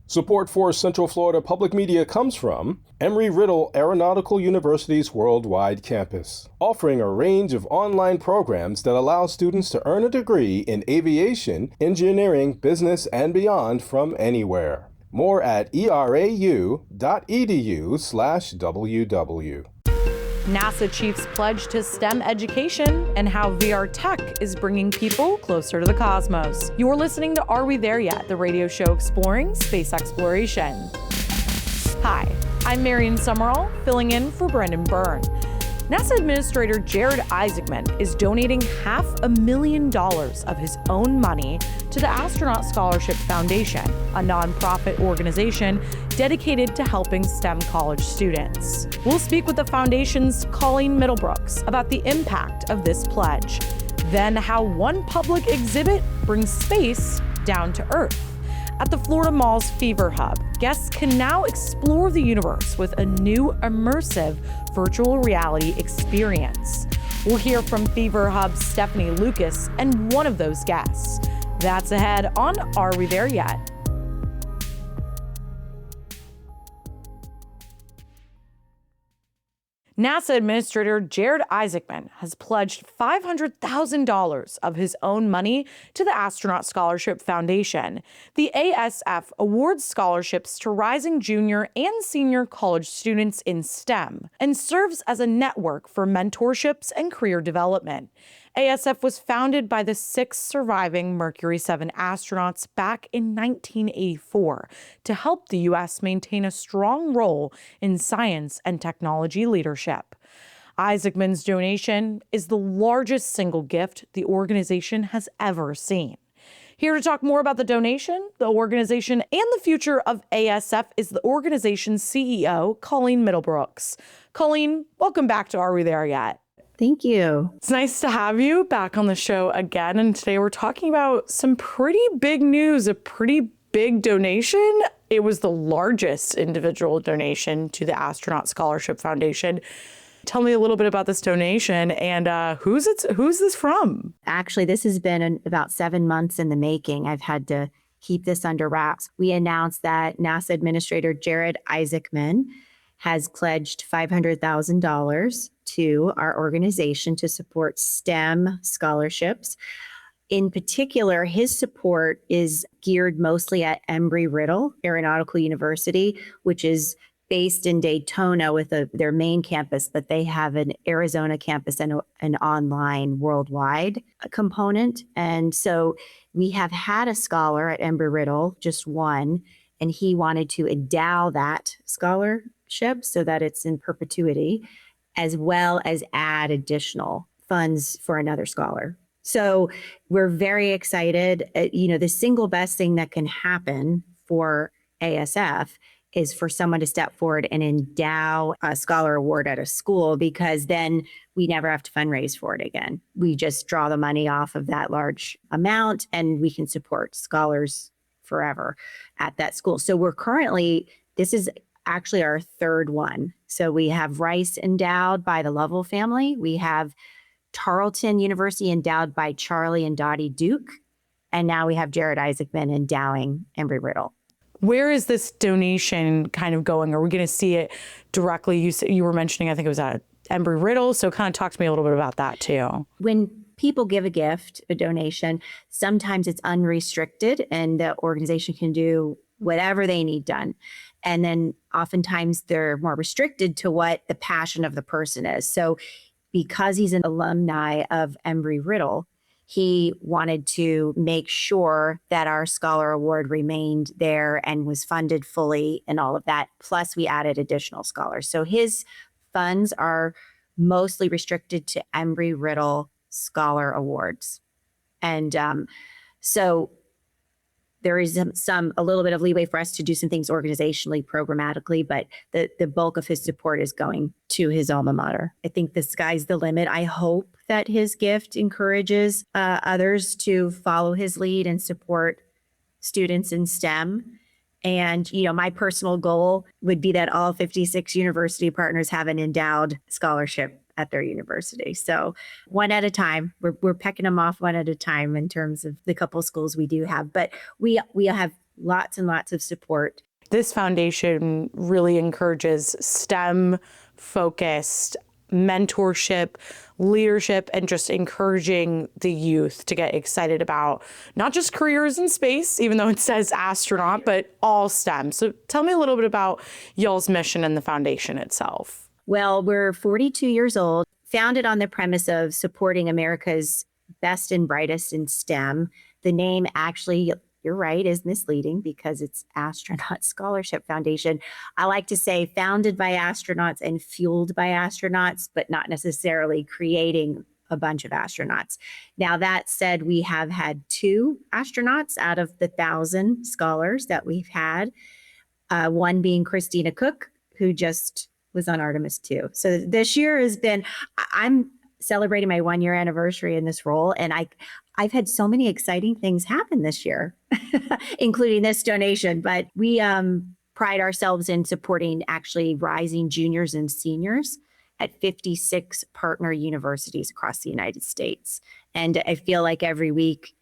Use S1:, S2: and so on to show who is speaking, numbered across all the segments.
S1: Support for Central Florida Public Media comes from Embry-Riddle Aeronautical University's worldwide campus, offering a range of online programs that allow students to earn a degree in aviation, engineering, business, and beyond from anywhere. More at erau.edu/ww.
S2: NASA chiefs pledge to STEM education and how VR tech is bringing people closer to the cosmos. You're listening to Are We There Yet?, the radio show exploring space exploration. Hi, I'm Marian Summerall, filling in for Brendan Byrne. NASA Administrator Jared Isaacman is donating $500,000 of his own money to the Astronaut Scholarship Foundation, a nonprofit organization dedicated to helping STEM college students. We'll speak with the foundation's Colleen Middlebrooks about the impact of this pledge, then how one public exhibit brings space down to Earth. At the Florida Mall's Fever Hub, guests can now explore the universe with a new immersive virtual reality experience. We'll hear from Fever Hub's Stephanie Lucas and one of those guests. That's ahead on Are We There Yet? NASA Administrator Jared Isaacman has pledged $500,000 of his own money to the Astronaut Scholarship Foundation. The ASF awards scholarships to rising junior and senior college students in STEM and serves as a network for mentorships and career development. ASF was founded by the 6 surviving Mercury 7 astronauts back in 1984 to help the U.S. maintain a strong role in science and technology leadership. Isaacman's donation is the largest single gift the organization has ever seen. Here to talk more about the donation, the organization, and the future of ASF is the organization's CEO, Colleen Middlebrooks. Colleen, welcome back to Are We There Yet?
S3: Thank you.
S2: It's nice to have you back on the show again. And today we're talking about some pretty big news, a pretty big donation. It was the largest individual donation to the Astronaut Scholarship Foundation. Tell me a little bit about this donation and who's this from?
S3: Actually, this has been about 7 months in the making. I've had to keep this under wraps. We announced that NASA Administrator Jared Isaacman has pledged $500,000 to our organization to support STEM scholarships. In particular, his support is geared mostly at Embry-Riddle Aeronautical University, which is based in Daytona with their main campus, but they have an Arizona campus and an online worldwide component. And so we have had a scholar at Embry-Riddle, just one, and he wanted to endow that scholarship so that it's in perpetuity, as well as add additional funds for another scholar. So we're very excited. The single best thing that can happen for ASF is for someone to step forward and endow a scholar award at a school, because then we never have to fundraise for it again. We just draw the money off of that large amount and we can support scholars forever at that school. So this is actually our third one. So we have Rice endowed by the Lovell family. We have Tarleton University endowed by Charlie and Dottie Duke. And now we have Jared Isaacman endowing Embry-Riddle.
S2: Where is this donation kind of going? Are we going to see it directly? You were mentioning, I think it was at Embry-Riddle. So kind of talk to me a little bit about that too.
S3: When people give a donation, sometimes it's unrestricted and the organization can do whatever they need done. And then oftentimes they're more restricted to what the passion of the person is. So because he's an alumni of Embry-Riddle, he wanted to make sure that our scholar award remained there and was funded fully and all of that. Plus we added additional scholars. So his funds are mostly restricted to Embry-Riddle Scholar Awards. And so there is a little bit of leeway for us to do some things organizationally, programmatically, but the bulk of his support is going to his alma mater. I think the sky's the limit. I hope that his gift encourages others to follow his lead and support students in STEM. And, my personal goal would be that all 56 university partners have an endowed scholarship at their university. So one at a time, we're pecking them off one at a time in terms of the couple schools we do have. But we have lots and lots of support.
S2: This foundation really encourages STEM-focused mentorship, leadership, and just encouraging the youth to get excited about not just careers in space, even though it says astronaut, but all STEM. So tell me a little bit about y'all's mission and the foundation itself.
S3: Well, we're 42 years old, founded on the premise of supporting America's best and brightest in STEM. The name actually, you're right, is misleading because it's Astronaut Scholarship Foundation. I like to say founded by astronauts and fueled by astronauts, but not necessarily creating a bunch of astronauts. Now, that said, we have had 2 astronauts out of the 1,000 scholars that we've had, one being Christina Cook, who just was on Artemis 2. So this year has been, I'm celebrating my 1-year anniversary in this role, and I've had so many exciting things happen this year, including this donation. But we pride ourselves in supporting actually rising juniors and seniors at 56 partner universities across the United States. And I feel like every week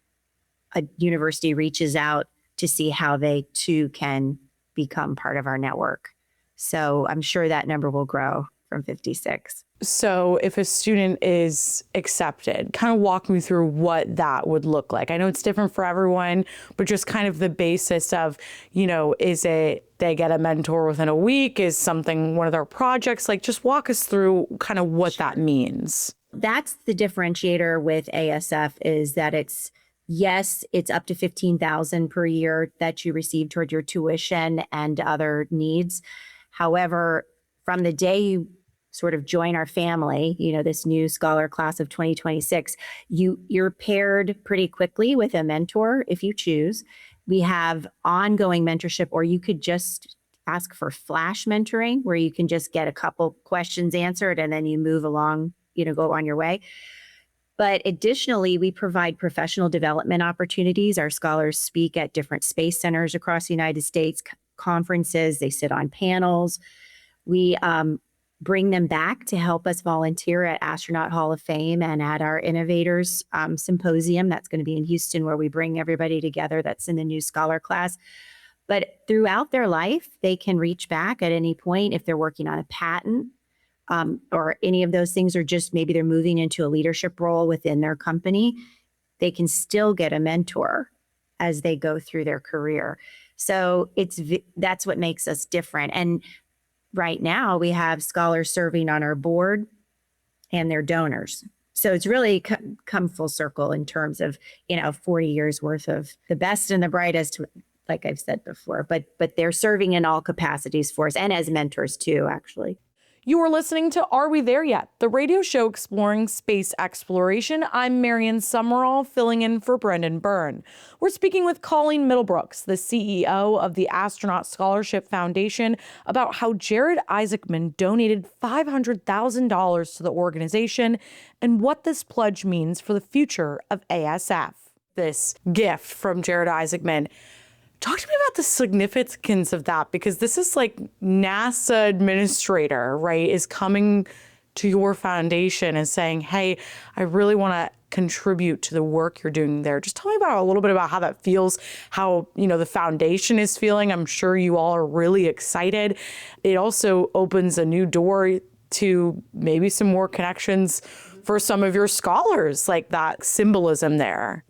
S3: a university reaches out to see how they too can become part of our network. So I'm sure that number will grow from 56.
S2: So if a student is accepted, kind of walk me through what that would look like. I know it's different for everyone, but just kind of the basis of, is it they get a mentor within a week? Is something one of their projects? Like, just walk us through kind of what that means.
S3: That's the differentiator with ASF, is that it's up to $15,000 per year that you receive toward your tuition and other needs. However, from the day you sort of join our family, this new scholar class of 2026, you're paired pretty quickly with a mentor if you choose. We have ongoing mentorship, or you could just ask for flash mentoring, where you can just get a couple questions answered and then you move along, go on your way. But additionally, we provide professional development opportunities. Our scholars speak at different space centers across the United States, conferences, they sit on panels. We bring them back to help us volunteer at Astronaut Hall of Fame and at our Innovators Symposium. That's going to be in Houston, where we bring everybody together that's in the new scholar class. But throughout their life, they can reach back at any point if they're working on a patent or any of those things, or just maybe they're moving into a leadership role within their company. They can still get a mentor as they go through their career. So that's what makes us different. And right now, we have scholars serving on our board and their donors. So it's really come full circle in terms of, 40 years worth of the best and the brightest, like I've said before, but they're serving in all capacities for us, and as mentors too, actually.
S2: You are listening to Are We There Yet?, the radio show exploring space exploration. I'm Marian Summerall, filling in for Brendan Byrne. We're speaking with Colleen Middlebrooks, the CEO of the Astronaut Scholarship Foundation, about how Jared Isaacman donated $500,000 to the organization and what this pledge means for the future of ASF. This gift from Jared Isaacman. Talk to me about the significance of that, because this is like NASA administrator, right, is coming to your foundation and saying, hey, I really want to contribute to the work you're doing there. Just tell me about a little bit about how that feels, how, the foundation is feeling. I'm sure you all are really excited. It also opens a new door to maybe some more connections for some of your scholars, like that symbolism there.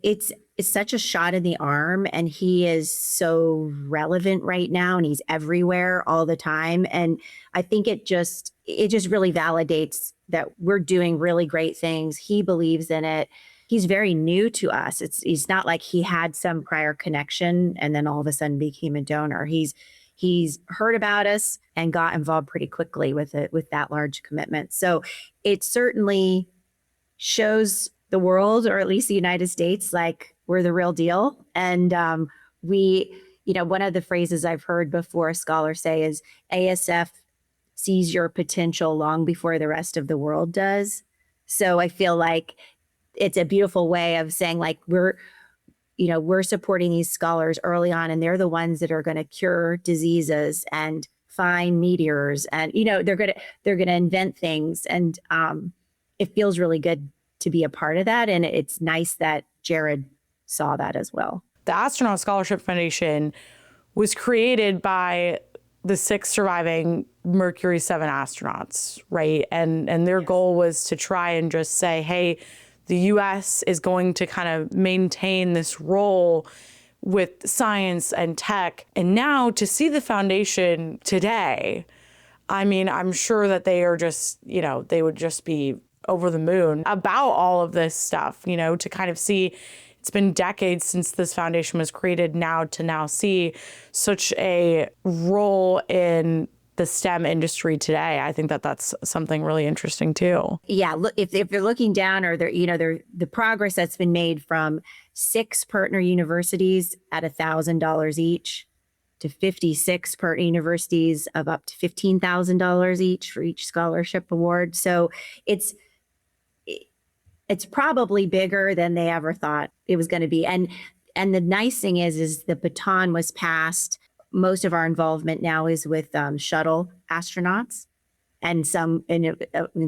S3: It's such a shot in the arm, and he is so relevant right now, and he's everywhere all the time. And I think it just really validates that we're doing really great things. He believes in it. He's very new to us. It's not like he had some prior connection and then all of a sudden became a donor. He's heard about us and got involved pretty quickly with that large commitment. So it certainly shows the world, or at least the United States, like we're the real deal. And one of the phrases I've heard before a scholar say is ASF sees your potential long before the rest of the world does. So I feel like it's a beautiful way of saying, like, we're supporting these scholars early on, and they're the ones that are going to cure diseases and find meteors, and they're going to invent things, and it feels really good to be a part of that. And it's nice that Jared saw that as well.
S2: The Astronaut Scholarship Foundation was created by the 6 surviving Mercury 7 astronauts, right? And their goal was to try and just say, hey, the U.S. is going to kind of maintain this role with science and tech. And now to see the foundation today, I mean, I'm sure that they are just, they would just be over the moon about all of this stuff, to kind of see. It's been decades since this foundation was created to now see such a role in the STEM industry today. I think that that's something really interesting too.
S3: Yeah, look, if you're looking down, or the progress that's been made from 6 partner universities at $1,000 each to 56 partner universities of up to $15,000 each for each scholarship award. So it's probably bigger than they ever thought it was going to be. And the nice thing is the baton was passed. Most of our involvement now is with shuttle astronauts and some in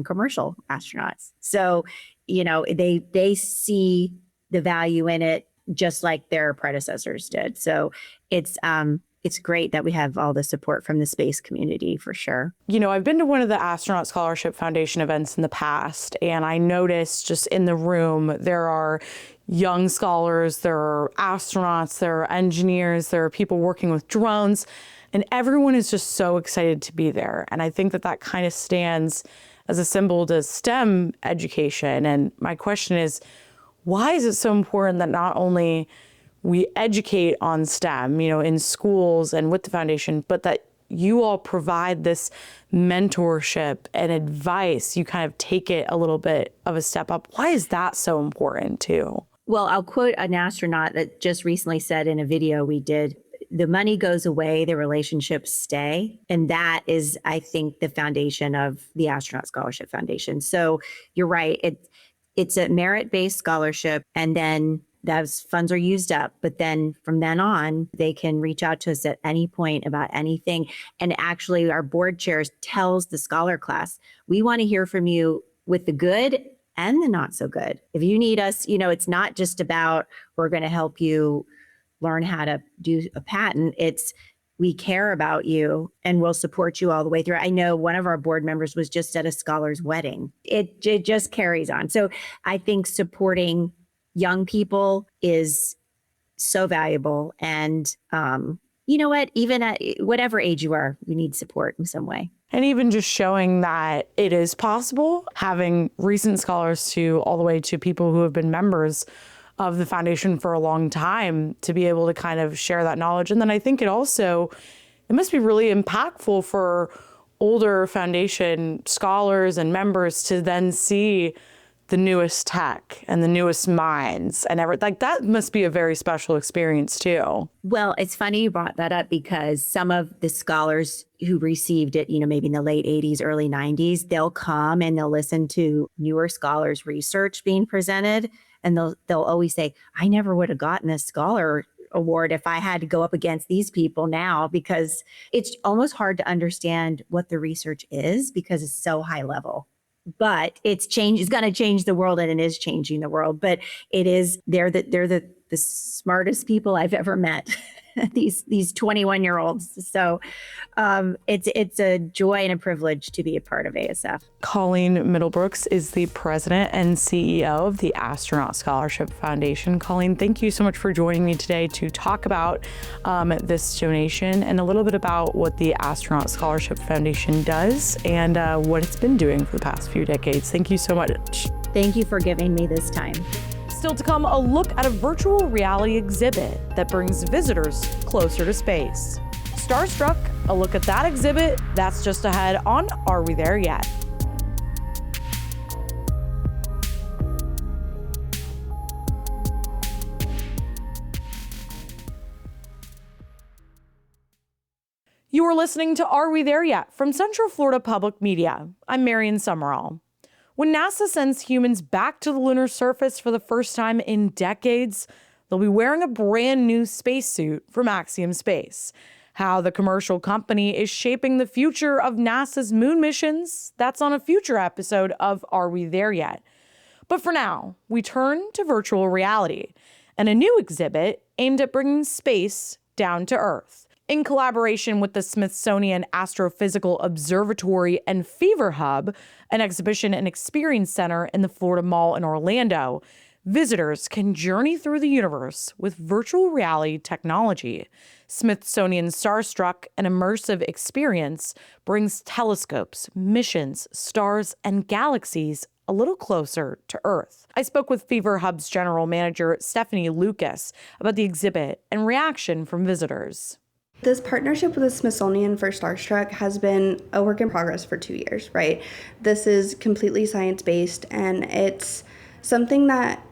S3: commercial astronauts. So, they see the value in it just like their predecessors did. So it's great that we have all the support from the space community, for sure.
S2: I've been to one of the Astronaut Scholarship Foundation events in the past, and I noticed just in the room, there are young scholars, there are astronauts, there are engineers, there are people working with drones, and everyone is just so excited to be there. And I think that kind of stands as a symbol to STEM education. And my question is, why is it so important that not only we educate on STEM, in schools and with the foundation, but that you all provide this mentorship and advice? You kind of take it a little bit of a step up. Why is that so important too?
S3: Well, I'll quote an astronaut that just recently said in a video we did, the money goes away, the relationships stay. And that is, I think, the foundation of the Astronaut Scholarship Foundation. So you're right. It's a merit-based scholarship, and then those funds are used up. But then from then on, they can reach out to us at any point about anything. And actually, our board chairs tells the scholar class, we want to hear from you with the good and the not so good. If you need us, it's not just about, we're going to help you learn how to do a patent. It's, we care about you and we'll support you all the way through. I know one of our board members was just at a scholar's wedding. It just carries on. So I think supporting young people is so valuable. And you know what, even at whatever age you are, you need support in some way.
S2: And even just showing that it is possible, having recent scholars to all the way to people who have been members of the foundation for a long time to be able to kind of share that knowledge. And then I think it must be really impactful for older foundation scholars and members to then see the newest tech and the newest minds and everything. Like, that must be a very special experience too.
S3: Well, it's funny you brought that up, because some of the scholars who received it, maybe in the late 80s, early 90s, they'll come and they'll listen to newer scholars' research being presented. And they'll always say, I never would have gotten a scholar award if I had to go up against these people now, because it's almost hard to understand what the research is because it's so high level. But it's going to change the world, and it is changing the world. But they're the smartest people I've ever met. these 21-year-olds. So it's a joy and a privilege to be a part of ASF.
S2: Colleen Middlebrooks is the president and CEO of the Astronaut Scholarship Foundation. Colleen, thank you so much for joining me today to talk about this donation and a little bit about what the Astronaut Scholarship Foundation does and what it's been doing for the past few decades. Thank you so much.
S3: Thank you for giving me this time.
S2: Still to come, a look at a virtual reality exhibit that brings visitors closer to space. Starstruck, a look at that exhibit, that's just ahead on Are We There Yet? You are listening to Are We There Yet? From Central Florida Public Media. I'm Marian Summerall. When NASA sends humans back to the lunar surface for the first time in decades, they'll be wearing a brand new spacesuit from Axiom Space. How the commercial company is shaping the future of NASA's moon missions, that's on a future episode of Are We There Yet? But for now, we turn to virtual reality and a new exhibit aimed at bringing space down to Earth. In collaboration with the Smithsonian Astrophysical Observatory and Fever Hub, an exhibition and experience center in the Florida Mall in Orlando, visitors can journey through the universe with virtual reality technology. Smithsonian Starstruck, an immersive experience, brings telescopes, missions, stars, and galaxies a little closer to Earth. I spoke with Fever Hub's general manager, Stephanie Lucas, about the exhibit and reaction from visitors.
S4: This partnership with the Smithsonian for Starstruck has been a work in progress for 2 years, right? This is completely science-based, and it's something that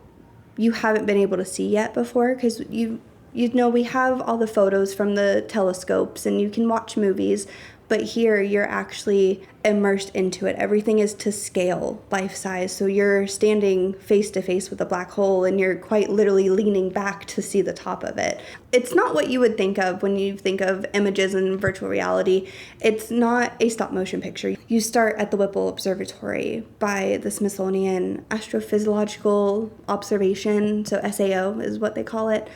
S4: you haven't been able to see yet before, because you know we have all the photos from the telescopes and you can watch movies, but here you're actually immersed into it. Everything is to scale, life size. So you're standing face to face with a black hole and you're quite literally leaning back to see the top of it. It's not what you would think of when you think of images in virtual reality. It's not a stop motion picture. You start at the Whipple Observatory by the Smithsonian Astrophysiological Observation, so SAO is what they call it.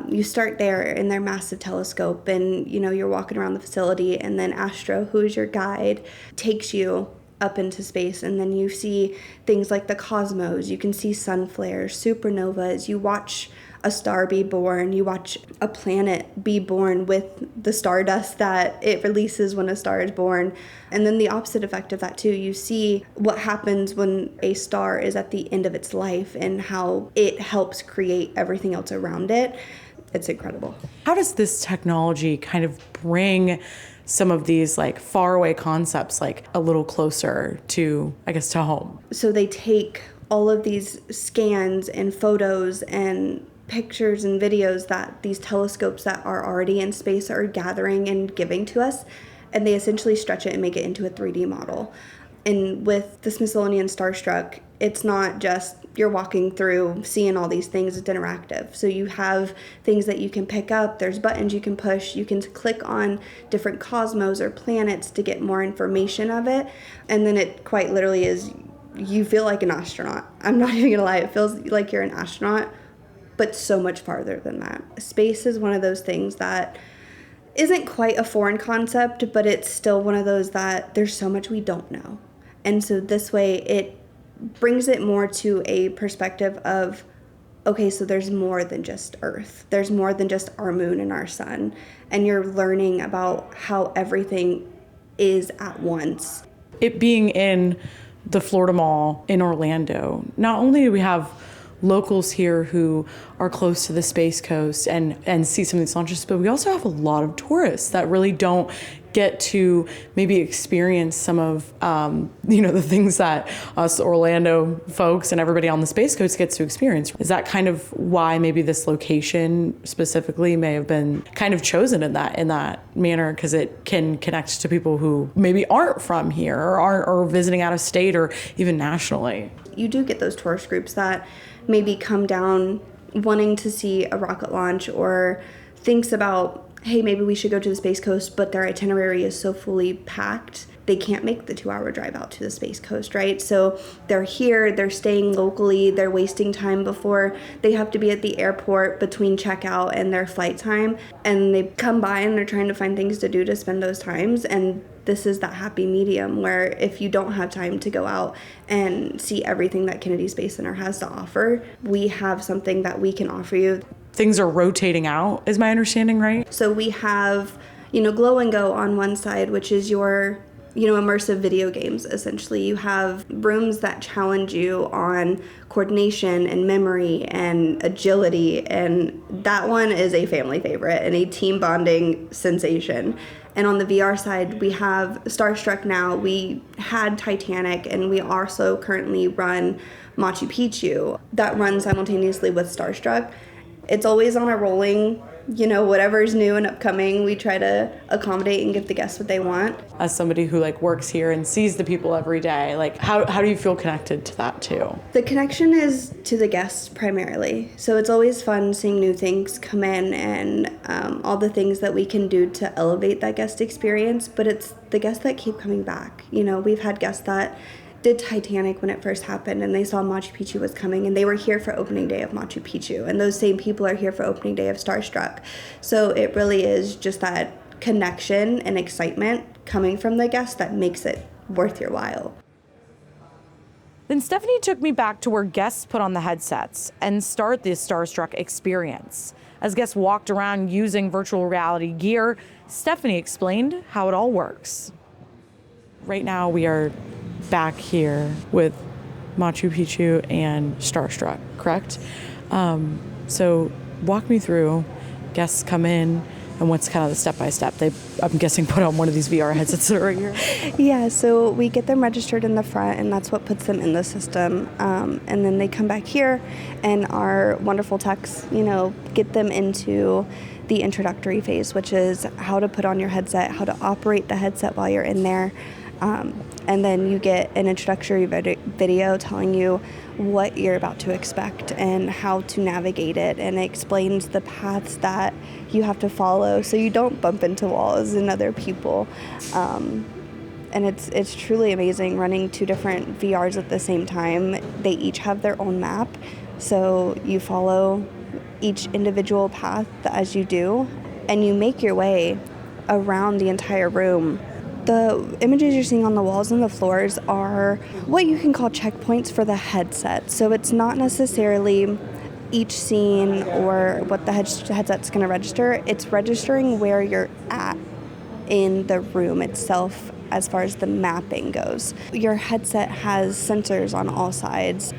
S4: You start there in their massive telescope, and you're walking around the facility, and then Astro, who is your guide, takes you up into space, and then you see things like the cosmos. You can see sun flares, supernovas. You watch a star be born. You watch a planet be born with the stardust that it releases when a star is born. And then the opposite effect of that too. You see what happens when a star is at the end of its life and how it helps create everything else around it. It's incredible.
S2: How does this technology kind of bring some of these faraway concepts a little closer to home?
S4: So they take all of these scans and photos and pictures and videos that these telescopes that are already in space are gathering and giving to us, and they essentially stretch it and make it into a 3D model. And with the Smithsonian Starstruck, it's not just you're walking through, seeing all these things, it's interactive. So you have things that you can pick up, there's buttons you can push, you can click on different cosmos or planets to get more information of it. And then it quite literally is, you feel like an astronaut. I'm not even gonna lie, it feels like you're an astronaut, but so much farther than that. Space is one of those things that isn't quite a foreign concept, but it's still one of those that there's so much we don't know. And so this way it brings it more to a perspective of, okay, so there's more than just Earth. There's more than just our moon and our sun. And you're learning about how everything is at once.
S2: It being in the Florida Mall in Orlando, not only do we have locals here who are close to the Space Coast and see some of these launches, but we also have a lot of tourists that really don't get to maybe experience some of the things that us Orlando folks and everybody on the Space Coast gets to experience. Is that kind of why maybe this location specifically may have been kind of chosen in that manner, because it can connect to people who maybe aren't from here or visiting out of state or even nationally?
S4: You do get those tourist groups that maybe come down wanting to see a rocket launch or thinks about, hey, maybe we should go to the Space Coast, but their itinerary is so fully packed, they can't make the 2-hour drive out to the Space Coast, right? So they're here, they're staying locally, they're wasting time before they have to be at the airport between checkout and their flight time, and they come by and they're trying to find things to do to spend those times. And this is that happy medium where if you don't have time to go out and see everything that Kennedy Space Center has to offer, we have something that we can offer you.
S2: Things are rotating out, is my understanding right?
S4: So we have, Glow and Go on one side, which is your, immersive video games, essentially. You have rooms that challenge you on coordination and memory and agility, and that one is a family favorite and a team bonding sensation. And on the VR side, we have Starstruck now. We had Titanic, and we also currently run Machu Picchu that runs simultaneously with Starstruck. It's always on a rolling, whatever's new and upcoming, we try to accommodate and give the guests what they want.
S2: As somebody who works here and sees the people every day, how do you feel connected to that too?
S4: The connection is to the guests primarily. So it's always fun seeing new things come in and all the things that we can do to elevate that guest experience, but it's the guests that keep coming back. We've had guests that did Titanic when it first happened, and they saw Machu Picchu was coming, and they were here for opening day of Machu Picchu, and those same people are here for opening day of Starstruck. So it really is just that connection and excitement coming from the guests that makes it worth your while.
S2: Then Stephanie took me back to where guests put on the headsets and start the Starstruck experience. As guests walked around using virtual reality gear, Stephanie explained how it all works. Right now we are back here with Machu Picchu and Starstruck, correct? So walk me through, guests come in, and what's kind of the step-by-step? They, I'm guessing, put on one of these VR headsets that are right here.
S4: Yeah, so we get them registered in the front, and that's what puts them in the system. And then they come back here, and our wonderful techs, get them into the introductory phase, which is how to put on your headset, how to operate the headset while you're in there. And then you get an introductory video telling you what you're about to expect and how to navigate it, and it explains the paths that you have to follow so you don't bump into walls and other people. And it's truly amazing running two different VRs at the same time. They each have their own map, so you follow each individual path as you do, and you make your way around the entire room. The images you're seeing on the walls and the floors are what you can call checkpoints for the headset. So it's not necessarily each scene or what the headset's going to register. It's registering where you're at in the room itself as far as the mapping goes. Your headset has sensors on all sides.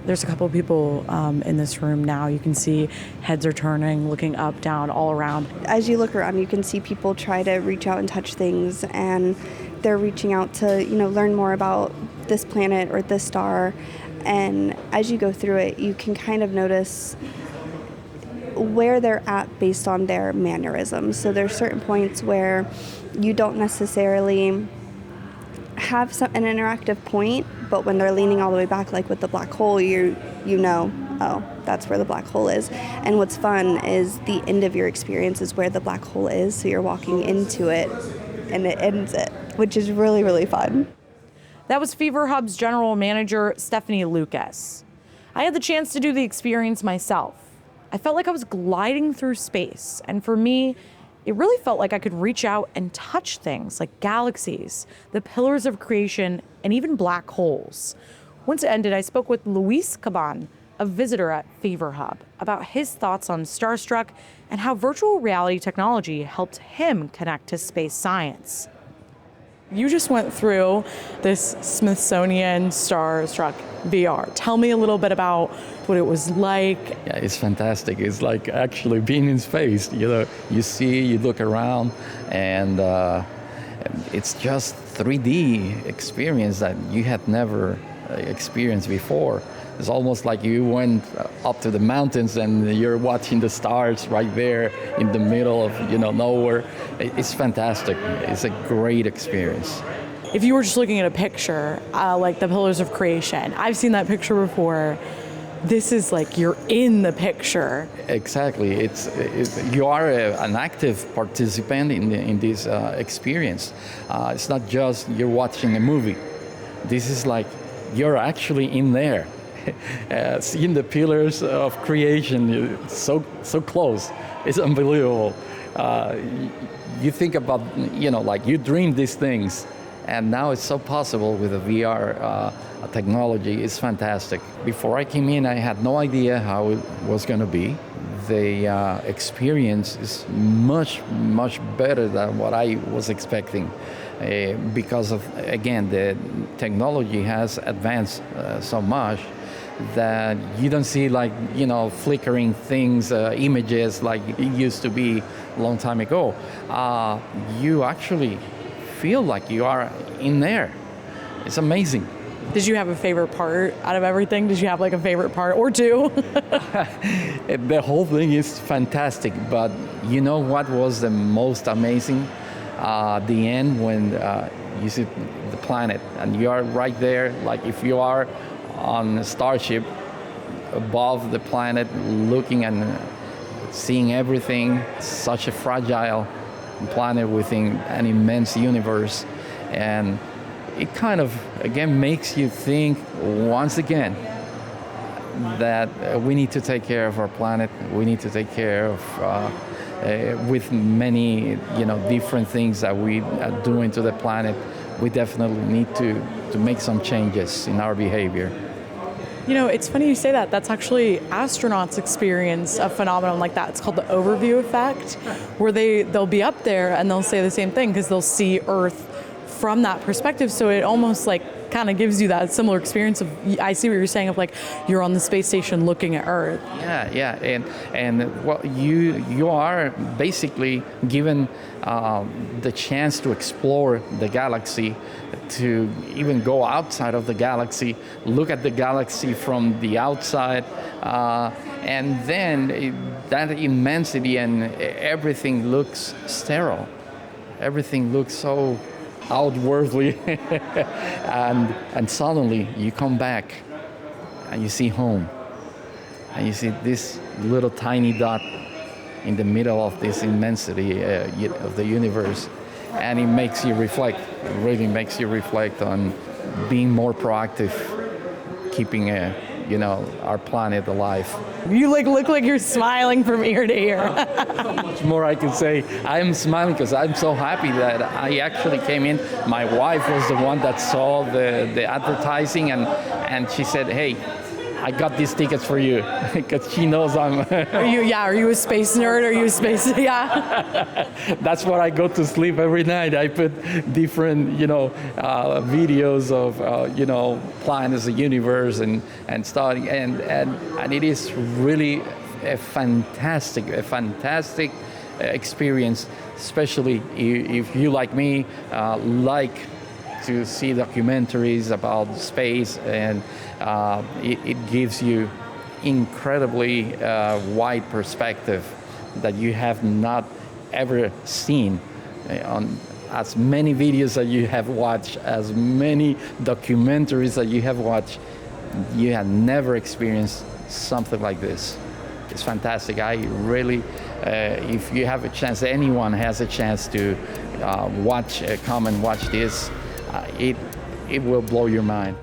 S2: There's a couple of people in this room now. You can see heads are turning, looking up, down, all around.
S4: As you look around, you can see people try to reach out and touch things, and they're reaching out to, learn more about this planet or this star. And as you go through it, you can kind of notice where they're at based on their mannerisms. So there's certain points where you don't necessarily have an interactive point, but when they're leaning all the way back, like with the black hole, oh, that's where the black hole is. And what's fun is the end of your experience is where the black hole is, so you're walking into it and it ends it, which is really, really fun.
S2: That was Fever Hub's general manager, Stephanie Lucas. I had the chance to do the experience myself. I felt like I was gliding through space, and for me, it really felt like I could reach out and touch things like galaxies, the pillars of creation, and even black holes. Once it ended, I spoke with Luis Caban, a visitor at Fever Hub, about his thoughts on Starstruck and how virtual reality technology helped him connect to space science. You just went through this Smithsonian Starstruck VR. Tell me a little bit about what it was like.
S5: Yeah, it's fantastic. It's like actually being in space. You see, you look around, and it's just 3D experience that you had never experienced before. It's almost like you went up to the mountains and you're watching the stars right there in the middle of nowhere. It's fantastic. It's a great experience.
S2: If you were just looking at a picture, like the Pillars of Creation, I've seen that picture before. This is like you're in the picture.
S5: Exactly. You are an active participant in this experience. It's not just you're watching a movie. This is like you're actually in there. Seeing the pillars of creation so close, it's unbelievable. You think about like you dream these things, and now it's so possible with the VR technology. It's fantastic. Before I came in, I had no idea how it was going to be. The experience is much better than what I was expecting. Because of, again, the technology has advanced so much that you don't see flickering things, images like it used to be a long time ago. You actually feel like you are in there. It's amazing.
S2: Did you have a favorite part out of everything? Did you have like a favorite part or two?
S5: The whole thing is fantastic, but you know what was the most amazing? The end when you see the planet and you are right there, like if you are on a starship above the planet looking and seeing everything, such a fragile planet within an immense universe, and it kind of, again, makes you think once again that we need to take care of our planet. We need to take care of, with many, different things that we are doing to the planet, we definitely need to make some changes in our behavior.
S2: It's funny you say that. That's actually astronauts experience a phenomenon like that. It's called the overview effect, where they'll be up there and they'll say the same thing because they'll see Earth from that perspective. So it almost kind of gives you that similar experience of, I see what you're saying, of you're on the space station looking at Earth.
S5: Yeah, and well, you are basically given the chance to explore the galaxy, to even go outside of the galaxy, look at the galaxy from the outside, and then that immensity and everything looks sterile. Everything looks so outwardly, and suddenly you come back and you see home, and you see this little tiny dot in the middle of this immensity of the universe, and it makes you reflect. It really makes you reflect on being more proactive, keeping our planet alive.
S2: You look like you're smiling from ear to ear.
S5: Much more I can say. I'm smiling because I'm so happy that I actually came in. My wife was the one that saw the advertising, and she said, "Hey, I got these tickets for you," because she knows I'm.
S2: Are you a space nerd? Are you a space? Yeah.
S5: That's where I go to sleep every night. I put different, videos of, planets, the universe, and studying, and it is really a fantastic experience, especially if you, like me, like to see documentaries about space, and it gives you incredibly wide perspective that you have not ever seen on as many videos that you have watched, as many documentaries that you have watched. You have never experienced something like this. It's fantastic. I really, if you have a chance, anyone has a chance to come and watch this, it will blow your mind.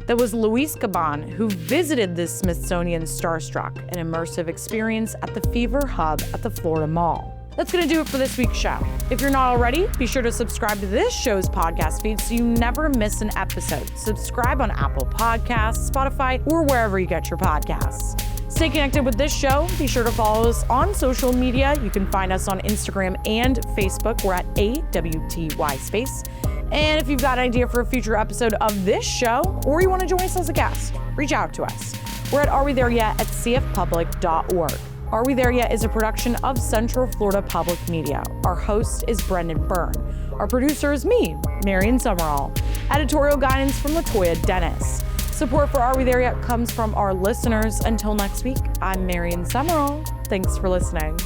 S2: That was Luis Gabon, who visited the Smithsonian Starstruck, an immersive experience at the Fever Hub at the Florida Mall. That's going to do it for this week's show. If you're not already, be sure to subscribe to this show's podcast feed so you never miss an episode. Subscribe on Apple Podcasts, Spotify, or wherever you get your podcasts. Stay connected with this show. Be sure to follow us on social media. You can find us on Instagram and Facebook. We're at AWTY Space. And if you've got an idea for a future episode of this show, or you want to join us as a guest, reach out to us. We're at arewetheryet@cfpublic.org. Are We There Yet is a production of Central Florida Public Media. Our host is Brendan Byrne. Our producer is me, Marian Summerall. Editorial guidance from Latoya Dennis. Support for Are We There Yet comes from our listeners. Until next week, I'm Marian Summerall. Thanks for listening.